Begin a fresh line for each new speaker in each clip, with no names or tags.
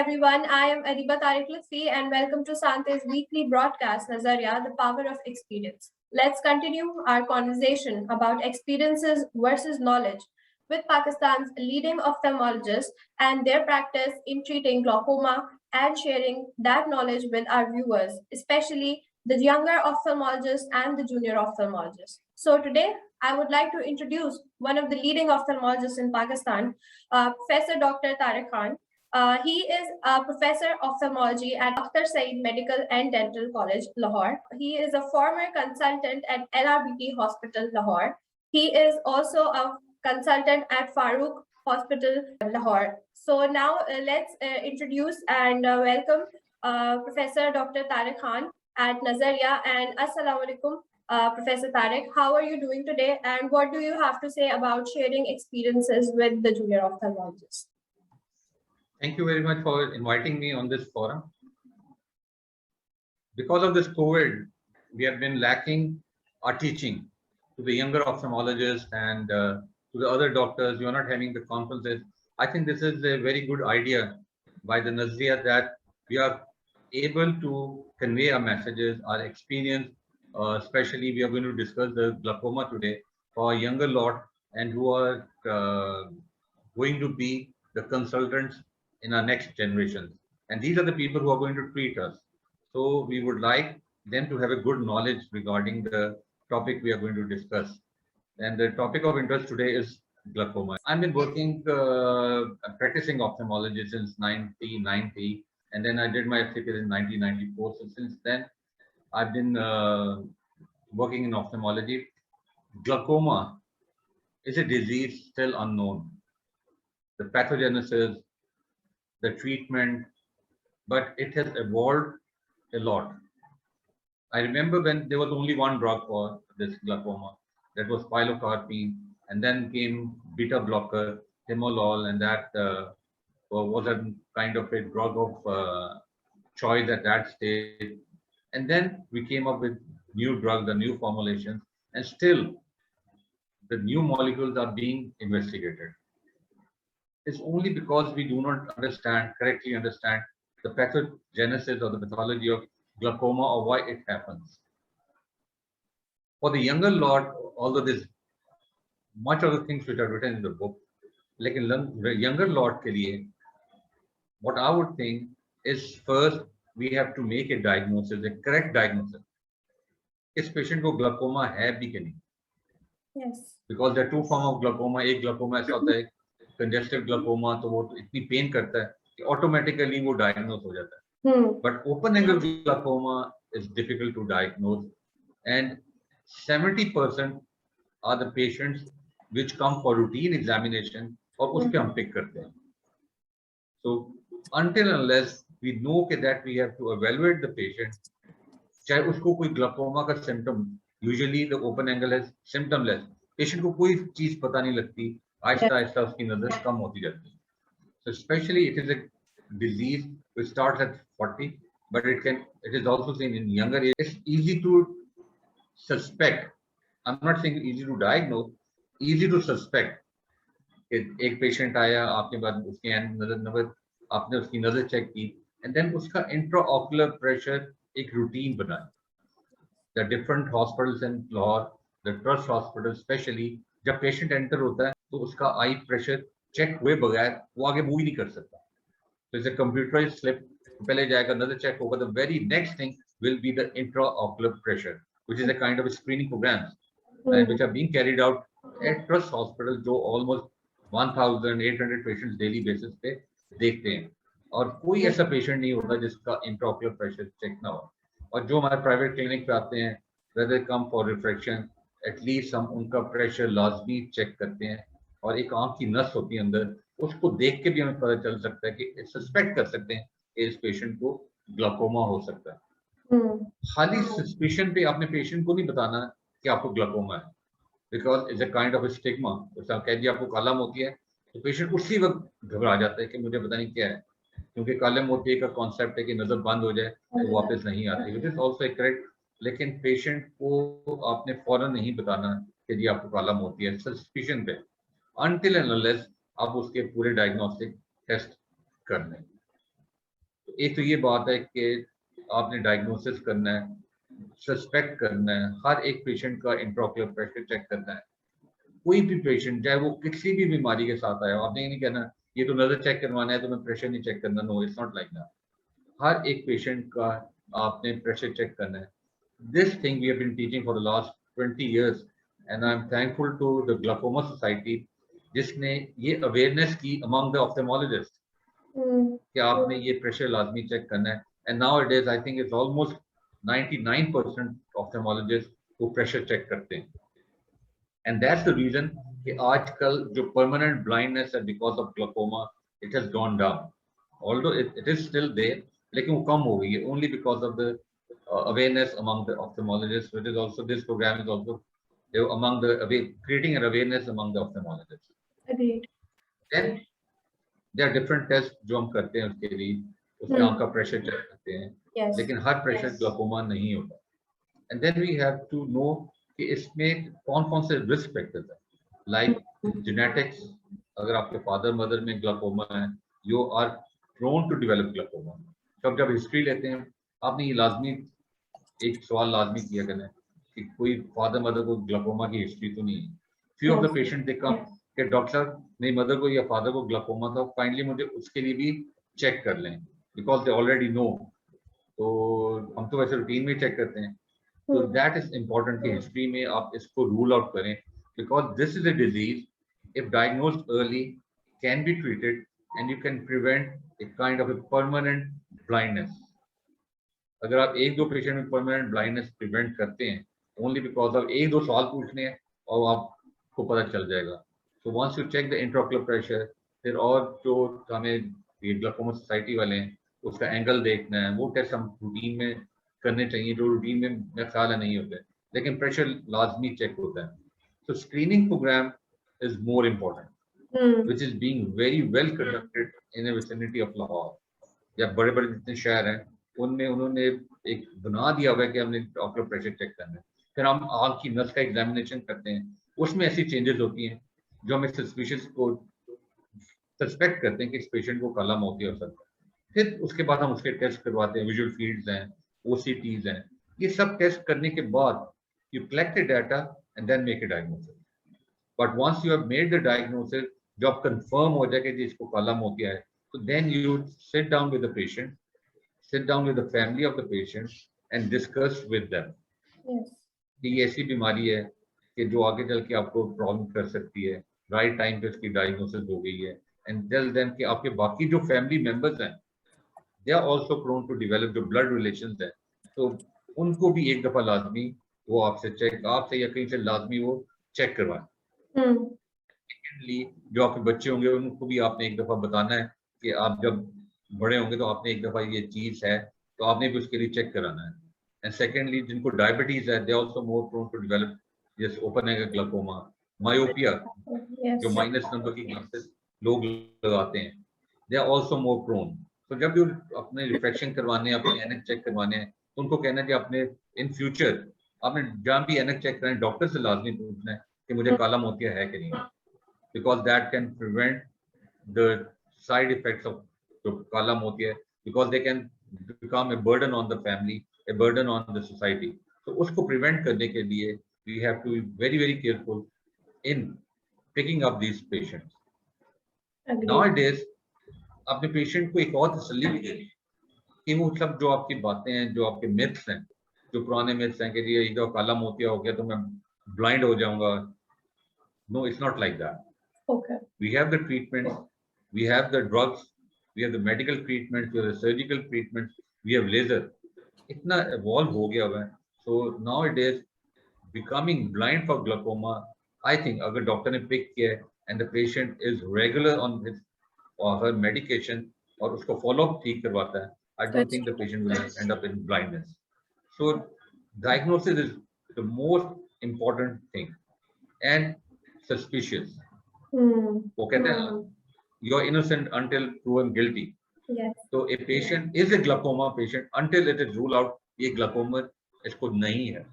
everyone, I am Ariba Tariq Lutfi and welcome to Sante's weekly broadcast, Nazariya, the Power of Experience. Let's continue our conversation about experiences versus knowledge with Pakistan's leading ophthalmologists and their practice in treating glaucoma and sharing that knowledge with our viewers, especially the younger ophthalmologists and the junior ophthalmologists. So today, I would like to introduce one of the leading ophthalmologists in Pakistan, Professor Dr. Tariq Khan. He is a professor of ophthalmology at Akhtar Saeed Medical and Dental College, Lahore. He is a former consultant at LRBT Hospital, Lahore. He is also a consultant at Farooq Hospital, Lahore. So now let's introduce and welcome Professor Dr. Tariq Khan at Nazariya. And Assalamu alaikum, Professor Tariq. How are you doing today? And what do you have to say about sharing experiences with the junior ophthalmologists?
Thank you very much for inviting me on this forum. Because of this COVID, we have been lacking our teaching to the younger ophthalmologists and to the other doctors. You are not having the conferences. I think this is a very good idea by the Nazariya that we are able to convey our messages, our experience. Especially, we are going to discuss the glaucoma today for a younger lot and who are going to be the consultants in our next generation. And these are the people who are going to treat us. So we would like them to have a good knowledge regarding the topic we are going to discuss. And the topic of interest today is glaucoma. I've been working, practicing ophthalmology since 1990, and then I did my FCP in 1994. So since then, I've been working in ophthalmology. Glaucoma is a disease still unknown. The pathogenesis, the treatment, but it has evolved a lot. I remember when there was only one drug for this glaucoma, that was pilocarpine, and then came beta blocker, timolol, and that was a kind of a drug of choice at that stage. And then we came up with new drugs, the new formulations, and still the new molecules are being investigated. It's only because we do not correctly understand the pathogenesis or the pathology of glaucoma or why it happens. For the younger lot, although there's much of the things which are written in the book, like in the younger lot, what I would think is first we have to make a diagnosis, a correct diagnosis. Is patient को glaucoma है भी कि नहीं?
Yes.
Because there are two forms of glaucoma. एक glaucoma ऐसा होता है congestive glaucoma, तो वो इतनी पेन करता है कि ऑटोमेटिकली वो डायग्नोज हो जाता है. But open angle glaucoma is difficult to diagnose, and 70% are the patients which come for routine examination और उसके हम pick करते हैं. So until unless we know that we have to evaluate the patient, चाहे उसको कोई glaucoma का symptom, usually the open angle is symptomless. Patient को कोई चीज पता नहीं लगती, आहिस्ता आहिस्ता उसकी नजर कम होती जाती है. So especially it is a disease which starts at 40, but it is also seen in younger age. It's easy to suspect. I'm not saying easy to diagnose, easy to suspect. एक patient आया, आपके बाद उसकी नजर आपने उसकी नजर check की, and then उसका intraocular pressure एक routine बनाया. The different hospitals in Lahore, the Trust Hospital especially, जब patient enter होता है तो उसका eye pressure check हुए बगैर वो आगे मूव ही नहीं कर सकता. So it's a computerized slip. पहले जाएगा नजर check होगा. The very next thing will be the intraocular pressure, which is a kind of a screening programs which are being carried out at Trust Hospital, जो almost 1,800 patients daily basis पे देखते हैं. और कोई ऐसा patient नहीं होता जिसका intraocular pressure check ना हो. और जो हमारे private clinic पे आते हैं, whether they come for refraction, at least हम उनका pressure लाजमी check करते हैं. और एक आंख की नस होती है अंदर, उसको देख के भी हमें पता चल सकता है कि सस्पेक्ट कर सकते हैं कि इस पेशेंट को ग्लाकोमा हो सकता है. खाली सस्पिशन पे अपने पेशेंट को नहीं बताना कि आपको ग्लाकोमा है, because it's a kind of stigma. जैसा कह दिया आपको कालम होती है तो पेशेंट उसी वक्त घबरा जाता है कि मुझे पता नहीं क्या है, क्योंकि कालम होती का कॉन्सेप्ट है कि नजर बंद हो जाए तो वापस नहीं आती. इट इज ऑल्सो करेक्ट, लेकिन पेशेंट को आपने फौरन नहीं बताना कि जी आपको कालम होती है सस्पिशन पे, until and unless आप उसके पूरे डायग्नोस्टिक टेस्ट कर लें. एक तो ये बात है कि आपने डायग्नोसिस करना है, सस्पेक्ट करना है, हर एक पेशेंट का इंट्राओक्यूलर प्रेशर चेक करना है। कोई भी पेशेंट चाहे वो किसी भी बीमारी के साथ आया, आपने ये नहीं कहना ये तो नजर चेक करवाना है तो मैं प्रेशर नहीं चेक करना, no it's not like that. हर एक पेशेंट का आपने प्रेशर चेक करना है। This thing we have been teaching for the last 20 years and I am thankful to the glaucoma society जिसने ये अवेयरनेस की अमंग द ऑप्थेमोलॉजिस्ट कि आपने ये प्रेशर लाजमी चेक करना है। And now it is I think it's almost 99% ophthalmologist वो प्रेशर चेक करते हैं। एंड दैट्स द रीजन कि आजकल जो परमानेंट ब्लाइंडनेस है because of glaucoma it has gone down, although it is still there, लेकिन वो कम हो गई है only because of the awareness among the ophthalmologists, which is also this program is also among the creating an awareness among the ophthalmologists.
Agreed.
Then there are different tests जो हम करते हैं उसके लिए, उसमें आंख का प्रेशर चेक करते हैं,
yes.
लेकिन हर प्रेशर ग्लाकोमा नहीं होता। And then we have to know कि इसमें कौन कौन से रिस्क फैक्टर्स हैं, लाइक जेनेटिक्स। अगर आपके फादर मदर में ग्लाकोमा है, you are prone to develop glaucoma. तो जब हिस्ट्री लेते हैं आपने ये लाजमी एक सवाल लाजमी किया करना है कि कोई फादर मदर को ग्लाकोमा की हिस्ट्री तो नहीं है। फ्यू ऑफ द पेशेंट दे कम कि डॉक्टर साहब मेरी मदर को या फादर को ग्लाकोमा था, काइंडली मुझे उसके लिए भी चेक कर लें बिकॉज दे ऑलरेडी नो। तो हम तो वैसे रूटीन में चेक करते हैं, तो दैट इज इम्पोर्टेंट कि हिस्ट्री में आप इसको रूल आउट करें because this is a disease if diagnosed early can be treated and you can prevent a kind of a permanent blindness. अगर आप एक दो पेशेंट में परमानेंट ब्लाइंडनेस प्रिवेंट करते हैं ओनली बिकॉज ऑफ एक दो सवाल पूछने हैं और आपको पता चल जाएगा। So once you check the intraocular pressure, फिर और जो हमें ग्लाकोमा सोसाइटी वाले हैं उसका एंगल देखना है, वो टेस्ट हम रूटीन में करने चाहिए जो रूटीन में मेरा ख्याल है नहीं होते, लेकिन प्रेशर लाजमी चेक होता है। So screening programme is more important which is being very well conducted in the vicinity of Lahore या बड़े बड़े जितने शहर हैं उनमें उन्होंने एक बना दिया हुआ है कि हमने ऑक्यूलर प्रेशर चेक करना है। फिर हम आँख की नस का एग्जामिनेशन करते हैं, उसमें ऐसी चेंजेस होती हैं जो हमें सस्पिशियस को सस्पेक्ट करते हैं कि इस पेशेंट को काला मोतिया हो सकता है। फिर उसके बाद हम उसके टेस्ट करवाते हैं, विजुअल फील्ड्स हैं, OCTs हैं, ये सब टेस्ट करने के बाद you collect the data and then make a diagnosis. But once you have made the diagnosis, जब कंफर्म हो जाए कि जिसको काला मोतिया है, तो then you sit down with the patient, sit down with the family of the patient and discuss with them कि ये ऐसी बीमारी है कि जो आगे चल के आपको प्रॉब्लम कर सकती है, राइट टाइम पे उसकी डायग्नोसिस हो गई है, एंड टेल देम कि आपके बाकी जो फैमिली मेंबर्स हैं they are also prone to develop, जो ब्लड रिलेशंस हैं, तो उनको भी एक दफा लाजमी वो आपसे या कहीं से लाजमी वो चेक करवाएं। सेकेंडली जो आपके बच्चे होंगे उनको भी आपने एक दफा बताना है कि आप जब बड़े होंगे तो आपने एक दफा ये चीज है तो आपने भी उसके लिए चेक कराना है। एंड सेकेंडली जिनको डायबिटीज है they also more prone to develop जैसे ओपन एंगल ग्लाकोमा, मायोपिया जो माइनस नंबर की ग्लासेस लोग लगाते हैं, they are also more prone. तो जब भी अपने रिफ्रैक्शन करवाने हैं, अपने एनक चेक करवाने हैं, तो उनको कहना है कि आपने इन फ्यूचर आपने जहाँ भी एनक चेक कराएं डॉक्टर से लाजमी पूछना है कि मुझे काला मोतिया है कि नहीं, because that can prevent the side effects of जो काला मोतिया है, because they can become a burden on the family, a burden on the society. So उसको prevent करने के लिए we have to be very very careful in picking up these patients. Nowadays अपने patient को एक और तसल्ली भी देनी कि वो सब जो आपकी बातें हैं, जो आपके मिथ्स हैं, जो पुराने मिथ्स हैं कि ये जो काला मोतिया हो गया तो मैं ब्लाइंड हो जाऊंगा, no, it's not like that.
Okay.
We have the treatments, we have the drugs, we have the medical treatments, we have the surgical treatments, we have laser. इतना evolve हो गया हुआ है. So nowadays becoming blind for glaucoma, I think अगर doctor ने pick किया and the patient is regular on his or her medication और उसको follow up ठीक करवाता है, I don't think the patient will end up in blindness. So diagnosis is the most important thing and suspicious. वो कहते हैं you're innocent until proven guilty.
Yes.
So a patient is a glaucoma patient until it is ruled out ये glaucoma इसको नहीं है.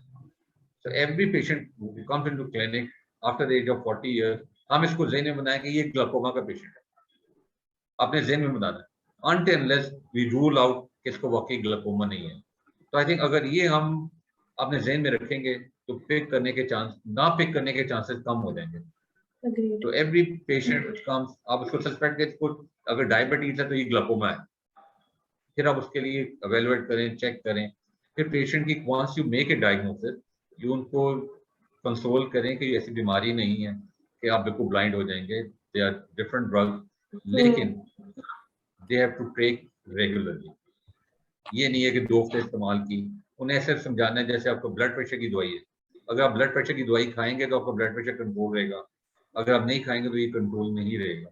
So every patient who comes into clinic after the age of 40 years, हम इसको ज़हन में बनाएं कि ये glaucoma का पेशेंट है. अपने ज़हन में बनाना है. until unless we rule out कि इसको वाकई ग्लाकोमा नहीं है. तो आई थिंक अगर ये हम अपने ज़हन में रखेंगे तो पिक करने के चांस, ना पिक करने के चांसेस कम हो जाएंगे. तो एवरी पेशेंट व्हिच कम्स, आप उसको सस्पेक्ट करें, इसको अगर डायबिटीज है तो ये ग्लाकोमा है, फिर आप उसके लिए एवेलुएट करें, चेक करें. फिर पेशेंट की once you make a diagnosis, you उनको कंसोल करें कि ऐसी बीमारी नहीं है कि आप बिल्कुल ब्लाइंड हो जाएंगे. दे आर डिफरेंट ड्रग्स, लेकिन they have to take regularly. ये नहीं है कि 2 हफ्ते इस्तेमाल की. उन्हें ऐसे समझाना है जैसे आपको ब्लड प्रेशर की दवाई है. अगर आप ब्लड प्रेशर की दवाई खाएंगे तो आपका ब्लड प्रेशर कंट्रोल रहेगा, अगर आप नहीं खाएंगे तो ये कंट्रोल नहीं रहेगा.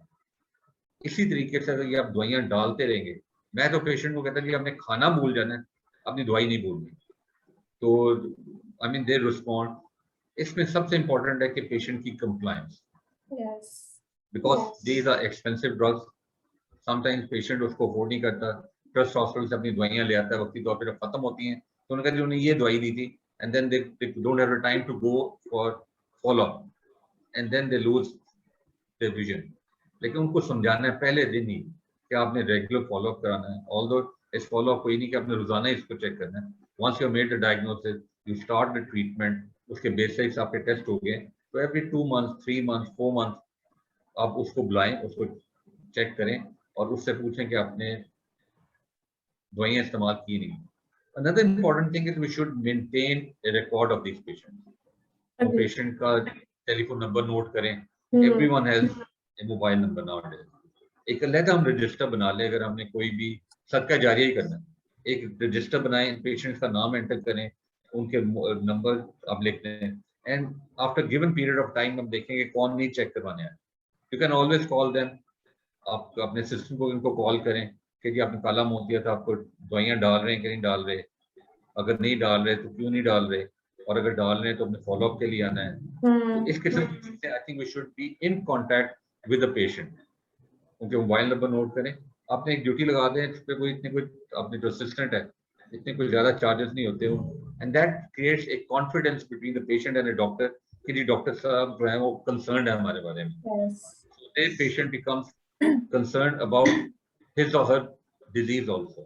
इसी तरीके से अगर ये आप दवाइयाँ डालते रहेंगे, मैं तो पेशेंट को कहता कि आपने खाना भूल जाना है, अपनी दवाई नहीं भूलनी. तो आई मीन दे रिस्पॉन्ड. इसमें सबसे इम्पोर्टेंट है कि पेशेंट की compliance, because these are expensive drugs. Sometimes patient उसको अफोर्ड नहीं करता, ट्रस्ट हॉस्पिटल से अपनी दवाइयाँ ले आता है, वक्ती तौर पर खत्म होती हैं तो उन्होंने कहा उन्हें ये दवाई दी थी, and then they don't have the time to go for follow up, and then they lose their vision. लेकिन उनको समझाना है पहले दिन ही कि आपने रेगुलर फॉलोअप कराना है. ऑल्दो इस फॉलोअप कोई नहीं कि आपने रोजाना इसको चेक करना है. Once you made the diagnosis, you start the treatment, उसके बेसिक्स आपके टेस्ट हो गए तो एवरी 2 मंथ्स, 3 मंथ्स, 4 मंथ्स आप उसको बुलाएं, उसको चेक करें और उससे पूछें कि आपने दवाइयाँ इस्तेमाल की नहीं. Another important thing is we should maintain a record of these patients. तो पेशेंट का टेलीफोन नंबर नोट करें. Everyone has a mobile number nowadays. एक अलग हम रजिस्टर बना ले. अगर हमने कोई भी सदका जारिया ही करना है, एक रजिस्टर बनाएं, पेशेंट्स का नाम एंटर करें, उनके नंबर आप लिखते हैं, and after given period of time हम देखेंगे कौन नहीं चेक करवाने आए. You can always call them. आप अपने सिस्टम को इनको कॉल करें कि जी आपने काला मोतिया था, आपको दवाइयाँ डाल रहे हैं कि नहीं डाल रहे, अगर नहीं डाल रहे तो क्यों नहीं डाल रहे, और अगर डाल रहे हैं तो अपने फॉलोअप के लिए आना है. तो इस किस्म की चीजें I think we should be in contact with the patient. उनके मोबाइल नंबर नोट करें. आपने एक ड्यूटी लगा दें, इस पर कोई अपने जो असिस्टेंट है, इतने कोई ज्यादा चार्जेस नहीं होते हो, and that creates a confidence between the patient and the doctor कि जी डॉक्टर साहब जो है वो कंसर्न है हमारे बारे में. so patient becomes concerned about his or her disease also.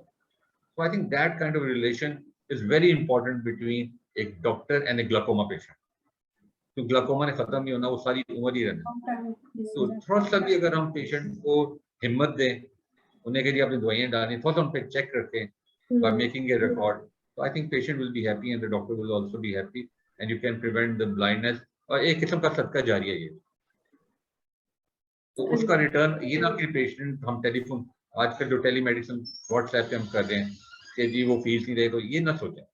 So I think that kind of relation is very important between a doctor and a glaucoma patient. तो ग्लाकोमा ने खत्म नहीं होना, वो सारी उम्र ही रहना. तो थोड़ा सा भी अगर हम पेशेंट को हिम्मत दें, उन्हें कहिए आपने दवाइयाँ डालनी, थोड़ा सा उन पर चेक रखें by making a record, so I think patient will be happy and the doctor will also be happy and you can prevent the blindness. और एक किस्म का सदका जारिया ये. तो उसका रिटर्न ये ना कि पेशेंट हम टेलीफोन, आजकल जो टेलीमेडिसिन व्हाट्सएप पे हम कर रहे हैं कि जी वो फीस नहीं दे, तो ये ना सोचें.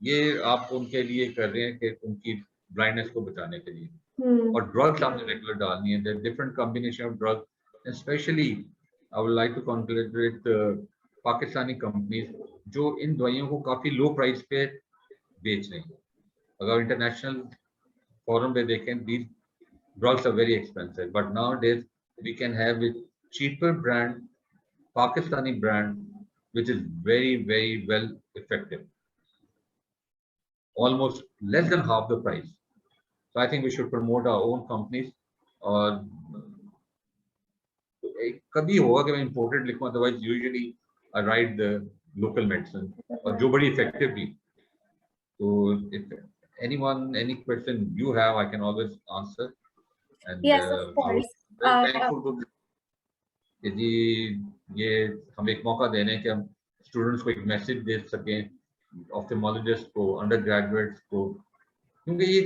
ये आप उनके लिए कर रहे हैं कि उनकी ब्लाइंडनेस को बचाने के लिए. और ड्रग्स आपने रेगुलर डालनी है. There different combination of drugs, specially I would like to congratulate Pakistani companies जो इन दवाइयों को काफी लो प्राइस पे बेच रही हैं. अगर इंटरनेशनल फॉरम पे देखें, these drugs are very expensive, but nowadays we can have a cheaper brand, Pakistani brand, which is very, very well effective, almost less than half the price. So I think we should promote our own companies. और कभी होगा कि मैं imported लिखूं, otherwise usually I write the local medicine और जो बड़ी effective भी. So if anyone, any question you have, I can always answer. And
yes, of course.
very thankful to जी ये हम एक मौका दे रहे हैं कि हम स्टूडेंट्स को एक मैसेज दे सकें, ऑप्थेमोलॉजिस्ट को, अंडर ग्रेजुएट्स को, क्योंकि ये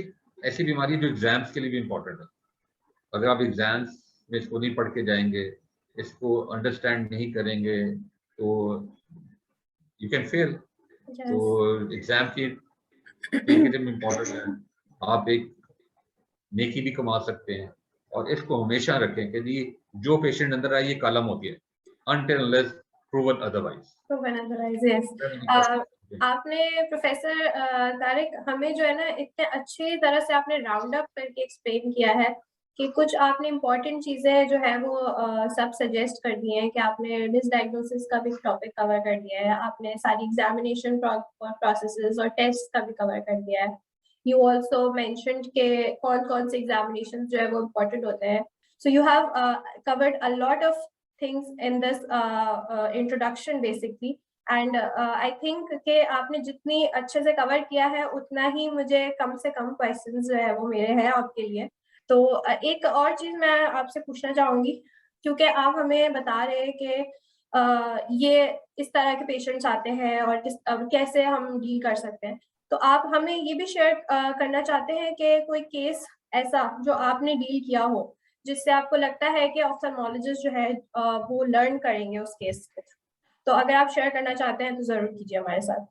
ऐसी बीमारी जो एग्जाम्स के लिए भी इम्पोर्टेंट है. अगर आप एग्जाम्स में इसको नहीं पढ़ के जाएंगे, इसको अंडरस्टैंड नहीं करेंगे तो यू कैन फेल. तो एग्जाम की इम्पोर्टेंट है. आप एक नेकी भी कमा सकते हैं और इसको हमेशा रखें कि जी जो पेशेंट अंदर आए ये काला मोती है, until unless proven otherwise.
Yes. आपने प्रोफेसर तारिक हमें जो है ना इतने अच्छी तरह से आपने राउंड अप करके एक्सप्लेन किया है कि कुछ आपने इम्पोर्टेंट चीजें जो है वो सब सजेस्ट कर दी हैं कि आपने मिसडायग्नोसिस का भी टॉपिक कवर कर दिया है, आपने सारी एग्जामिनेशन प्रोसेसेस और टेस्ट का भी कवर कर दिया है. You also mentioned के कौन-कौन से examinations जो है वो important होते हैं. So you have covered a lot of things in this introduction basically. And I think कि आपने जितनी अच्छे से कवर किया है उतना ही मुझे कम से कम क्वेश्चंस जो है वो मेरे हैं आपके लिए। तो एक और चीज मैं आपसे पूछना चाहूंगी, क्योंकि आप हमें बता रहे हैं कि ये इस तरह के पेशेंट्स आते हैं और कैसे हम डील कर सकते हैं, तो आप हमें ये भी शेयर करना चाहते हैं कि कोई केस ऐसा जो आपने डील किया हो जिससे आपको लगता है कि ऑफ्थल्मोलॉजिस्ट जो है वो लर्न करेंगे उस केस से, तो अगर आप शेयर करना चाहते हैं तो जरूर कीजिए हमारे साथ।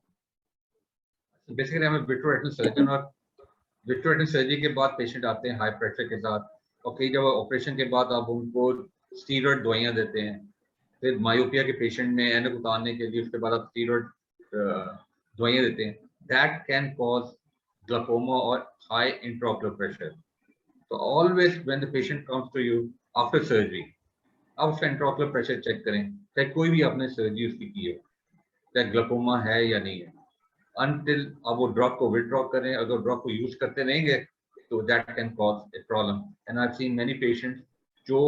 बेसिकली हम विट्रोरेटिनल सर्जन, और विट्रोरेटिनल सर्जरी के बाद पेशेंट आते हैं हाई प्रेशर के साथ, और कई जब ऑपरेशन के बाद आप उनको स्टीरॉयड दवाइयाँ देते हैं, फिर मायोपिया के पेशेंट में ऐनक उतारने के लिए उसके बाद आप स्टीरॉयड दवाइयाँ देते हैं, दैट कैन कॉज ग्लाकोमा और हाई इंट्राओकुलर प्रेशर। तो always when the patient comes to you after surgery, आप उसका इंट्राओकुलर प्रेशर चेक करें, चाहे कोई भी आपने सर्जरी उसकी की हो, चाहे ग्लाकोमा है या नहीं है, अनटिल आप वो ड्रग को विड्रॉ करें। अगर ड्रग को यूज करते रहेंगे तो that can cause a problem. And I have seen many patients जो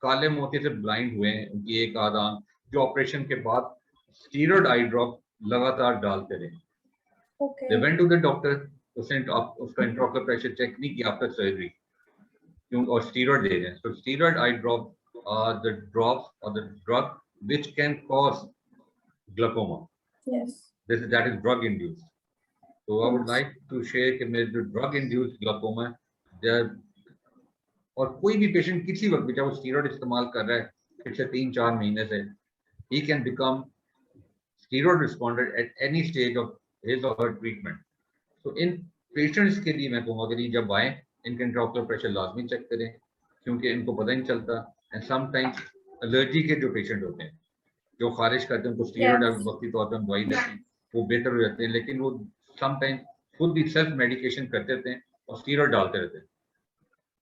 काले मोती से ब्लाइंड हुए हैं, उनकी एक आध आंख, जो ऑपरेशन के बाद स्टीरॉयड आई ड्रॉप लगातार डालते रहे। They went to the doctor, उसने उसका इंट्राओकुलर प्रेशर चेक नहीं किया आफ्टर सर्जरी, क्यों, और स्टीरॉयड दे रहे हैं। So steroid eye drop are the drops or the drug which can cause glaucoma.
Yes.
That is drug induced. So I would like to share कि मेरे जो drug induced glaucoma है, और कोई भी पेशेंट किसी वक्त भी जब वो स्टीरॉयड इस्तेमाल कर रहा है पिछले 3-4 महीने से, he can become steroid responder at any stage of his or her treatment. So in patients के लिए मैं कहूँगा कि जब आए इनका इंट्राओकुलर प्रेशर लाजमी चेक करें, क्योंकि इनको पता नहीं चलता। एंड समटाइम्स एलर्जी के जो पेशेंट होते हैं, जो खारिश करते हैं, उनको स्टीरॉयड वक्ती तौर पर हम दवाई देते हैं, वो बेहतर हो जाते हैं, लेकिन वो समटाइम्स खुद भी सेल्फ मेडिकेशन करते रहते हैं और स्टीरॉयड डालते रहते हैं,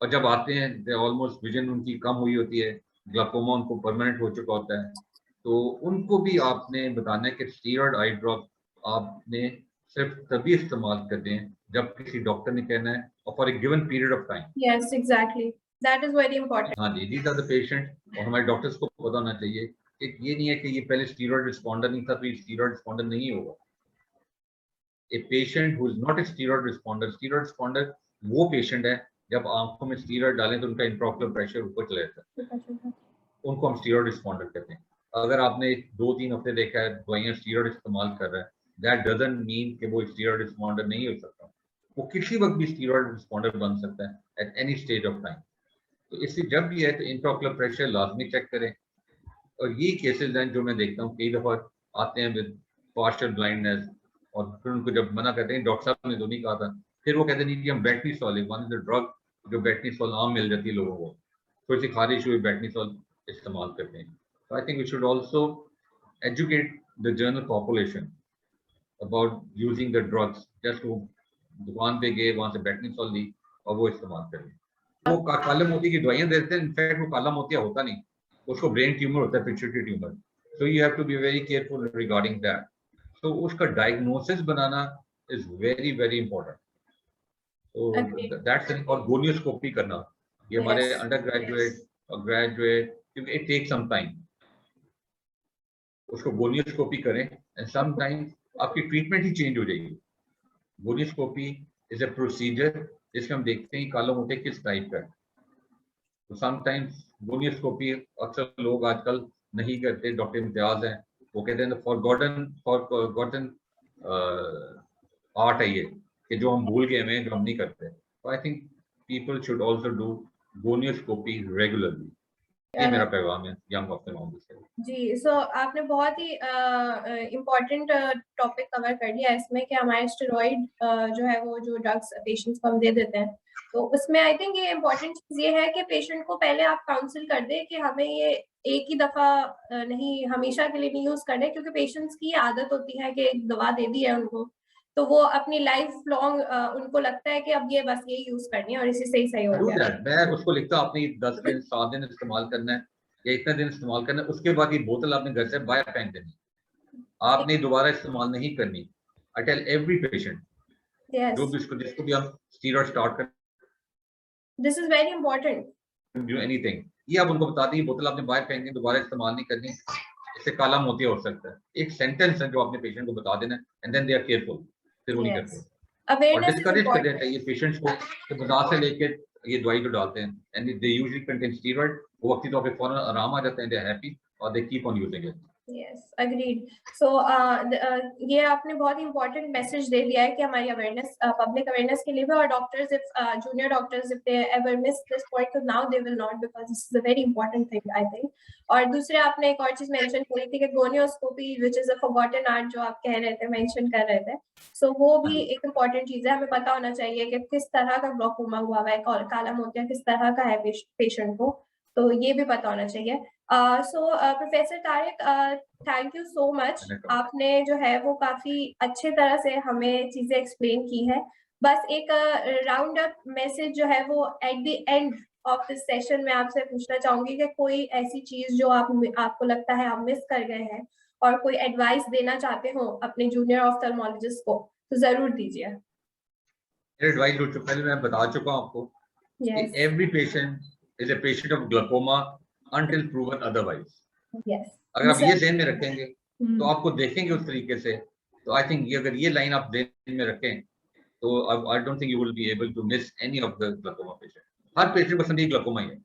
और जब आते हैं ऑलमोस्ट विजन उनकी कम हुई होती है, ग्लाकोमा उनको परमानेंट हो चुका होता है, तो उनको भी आपने बताना है कि स्टीरॉयड आई ड्रॉप आपने सिर्फ तभी इस्तेमाल करते हैं जब किसी डॉक्टर ने कहना है, और for a given period of time.
Yes, exactly, that is very important.
हाँ जी, दीज आर द पेशेंट, और हमारे डॉक्टर्स को पता होना चाहिए कि ये नहीं है कि ये पहले स्टीरॉयड रिस्पॉन्डर नहीं था तो ये स्टीरॉयड रिस्पॉन्डर नहीं होगा। A patient who is not a steroid responder वो पेशेंट है जब आंखों में स्टीरॉयड डालें तो उनका इंट्राओकुलर प्रेशर ऊपर चला जाता है, उनको हम स्टीरॉयड रिस्पॉन्डर कहते हैं। अगर आपने 2-3 हफ्ते देखा है दवाइयाँ स्टीरॉयड इस्तेमाल कर रहा है, दैट डजंट मीन कि वो स्टीरॉयड रिस्पॉन्डर नहीं हो सकता, वो किसी वक्त भी स्टीरॉयड रिस्पॉन्डर बन सकता है at any stage of time. तो इससे जब भी है तो इंट्राओकुलर प्रेशर लाजमी चेक करें। और ये केसेस हैं जो मैं देखता हूँ, कई दफ़ा आते हैं विद पार्शियल ब्लाइंडनेस, और फिर उनको जब मना करते हैं डॉक्टर साहब ने तो नहीं कहा था, फिर वो कहते नहीं कि हम बेटनीसोल, वन इज द ड्रग जो बेटनीसोल आम मिल जाती है लोगों को, थोड़ी सी खारिश हुई बेटनीसोल इस्तेमाल करते हैं। तो I think we should also educate the general population about using the drugs. Just वो दुकान पे गए, वहाँ से बेटनीसोल ली और वो इस्तेमाल करें। वो काले मोती की दवाइयाँ देते हैं, इनफैक्ट वो काला मोतिया होता नहीं, उसको ब्रेन ट्यूमर होता है, pituitary tumour. So you have to be very careful regarding that. तो उसका डायग्नोसिस बनाना इज वेरी वेरी इंपॉर्टेंट। तो दैट्स, और गोनियोस्कोपी करना, ये हमारे अंडर ग्रेजुएट और ग्रेजुएट, क्योंकि इट टेक सम टाइम, उसको गोनियोस्कोपी करें एंड सम टाइम आपकी ट्रीटमेंट ही चेंज हो जाएगी। गोनियोस्कोपी इज ए प्रोसीजर जिसमें हम देखते हैं काला मोतिया किस टाइप का है। तो समटाइम्स गोनियोस्कोपी अक्सर लोग आजकल नहीं करते, डॉक्टर इम्तियाज हैं वो कहते हैं फॉरगॉटन आर्ट है ये, कि जो हम भूल गए हैं, जो हम नहीं करते। तो I think people should also do gonioscopy regularly. ये मेरा पैगाम है यंग ऑफ्थल्मोलॉजिस्ट से।
जी, सो आपने बहुत ही इम्पोर्टेंट टॉपिक कवर कर लिया इसमें कि हमारे स्टेरॉइड जो है वो जो ड्रग्स पेशेंट्स को हम दे देते हैं, तो उसमें आई थिंक ये इम्पोर्टेंट चीज ये है कि पेशेंट को पहले आप काउंसिल कर दें कि हमें ये एक ही दफा नहीं, हमेशा के लिए नहीं यूज करने, क्योंकि पेशेंट्स की आदत होती है कि एक दवा दे दी है उनको तो वो अपनी लाइफ लॉन्ग उनको लगता है कि अब ये बस यही यूज करनी है और इसी से ही सही हो गया।
मैं उसको लिखता हूँ अपनी 10 दिन 7 दिन इस्तेमाल करना है या इतने दिन इस्तेमाल करना है, उसके बाद ये बोतल आपने घर से बाहर फेंक देनी, आपने दोबारा इस्तेमाल नहीं करनी। आई टेल एवरी पेशेंट, जो भी जिसको भी हम स्टीरॉयड स्टार्ट कर,
this is very important,
do anything, ये आप उनको बता दें बोतल आपने बाहर फेंकनी, दोबारा इस्तेमाल नहीं करनी, इससे काला मोतिया हो सकता है। एक सेंटेंस है जो आपने पेशेंट को बता देना, and then they are careful, फिर वो नहीं करते। और डिस्करेज कर देना चाहिए पेशेंट्स को कि बाजार से लेके ये दवाई जो डालते हैं, and they usually contain steroid, वो वक्ती तौर पे फौरन आराम आ जाते हैं, दे आर हैप्पी और they keep on using it.
Yes, agreed. So ये आपने बहुत इंपॉर्टेंट मैसेज दे दिया है कि हमारी अवेयरनेस, पब्लिक अवेयरनेस के लिए भी, और doctors, if junior doctors if they ever miss this point, तो now they will not, because this is a very important thing I think. और दूसरे आपने एक और चीज मेंशन करी थी कि gonioscopy which is a forgotten art, जो आप कह रहे थे, मेंशन कर रहे थे, सो वो भी एक इंपॉर्टेंट चीज है। हमें पता होना चाहिए कि किस तरह का ग्लोकोमा हुआ है, काला मोतिया किस तरह का है पेशेंट को, तो ये भी पता होना चाहिए। So professor Tariq, thank you so much. आपने जो है वो काफी अच्छे तरह से हमें चीजें एक्सप्लेन की है। बस एक राउंड अप मैसेज जो है वो at the end of this session में आपसे पूछना चाहूंगी कि कोई ऐसी चीज जो आपको लगता है आप मिस कर गए हैं और कोई एडवाइस देना चाहते हो अपने जूनियर ऑफ्थल्मोलॉजिस्ट को, तो जरूर दीजिए।
एडवाइस जो पहले मैं बता चुका हूं आपको कि every patient is a patient of glaucoma until proven otherwise.
Yes.
अगर आप ये ध्यान में रखेंगे तो आपको देखेंगे उस तरीके से, तो आई थिंक ये अगर ये लाइन आप ध्यान में रखें तो I don't think you will be able to miss any of the glaucoma patient. हर पेशेंट को संदीप ग्लाकोमा ही है,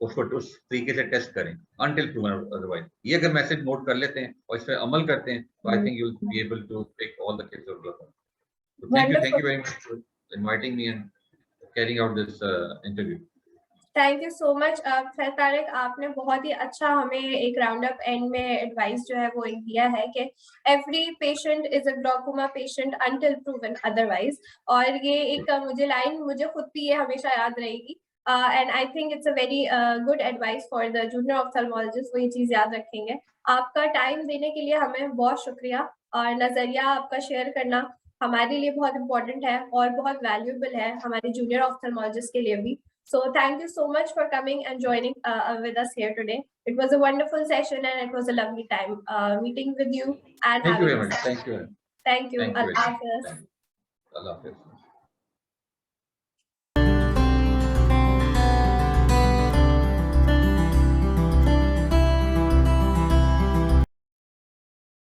उसको उस तरीके से टेस्ट करें until proven otherwise। ये अगर मैसेज नोट कर लेते हैं और इस पर अमल करते हैं तो I think you will be able to take all the cases of glaucoma. So thank you very much for inviting me and carrying out this interview.
Thank you so much sir Tariq, आपने बहुत ही अच्छा हमें एक round up and में advice जो है वो एक दिया है कि every patient is a glaucoma patient until proven otherwise. और ये एक मुझे लाइन मुझे खुद भी ये हमेशा याद रहेगी, and I think it's a very good advice for the junior ophthalmologist, वो ये चीज याद रखेंगे। आपका टाइम देने के लिए हमें बहुत शुक्रिया, और नजरिया आपका शेयर करना हमारे लिए बहुत इंपॉर्टेंट है और बहुत वैल्यूएबल है हमारे जूनियर ऑफ्थल्मोलॉजिस्ट के लिए भी। So thank you so much for coming and joining with us here today. It was a wonderful session and it was a lovely time meeting with you. And
thank you very much. Thank you.
Thank you. Allah Hafiz.
Allah Hafiz.